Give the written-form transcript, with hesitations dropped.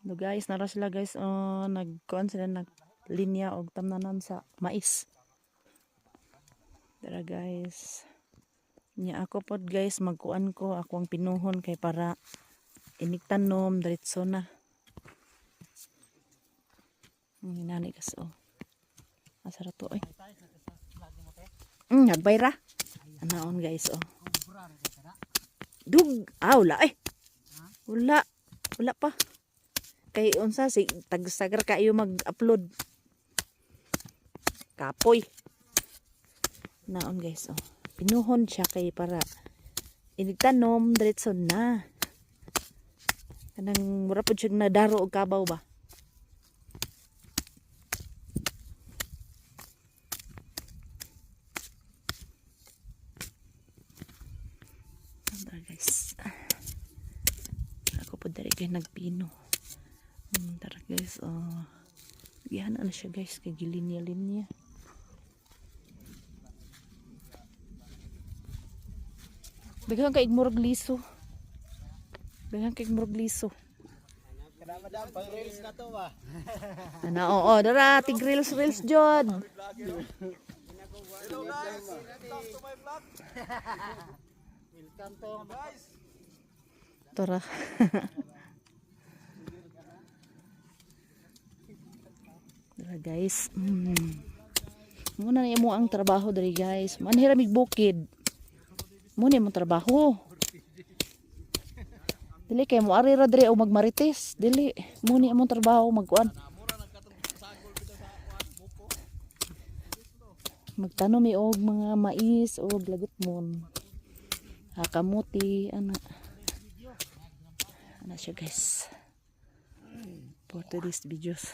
No guys, nara sila guys, nagkuan sila naglinya og tamnanan sa mais. Tara guys. Nya ako pod guys, magkuan ko ako ang pinuhon kay para iniktanom diretso na. Nani kas oh. Asara to oy. Nagbay ra. Anaon guys oh. Dug, wala eh. Wala pa. Kay unsa si tagsagar kayo mag-upload. Kapoy. Naon guys oh. Pinuhon siya kay para inigtanom diretso na. Kanang mura pud siya nadaro og kabaw ba. Guys. Ako po dari kay nagpino. Tara guys, gihan na siya guys kay gilinya-linya. Bigyan kay igmurog liso. Kada madam pang reels na to ba? Ana oo, dara tig reels jod. Hello guys, welcome to my vlog. Welcome to guys. Tara. Dara guys. Muna na mo ang trabaho diri guys. Manhiramig bukid. Muna mo trabaho. Dili kay mo ari ra diri o magmarites. Dili muna mo trabaho magkuan. Magtanom og mga mais o lagot mon. Kamuti ana siya guys for today's videos.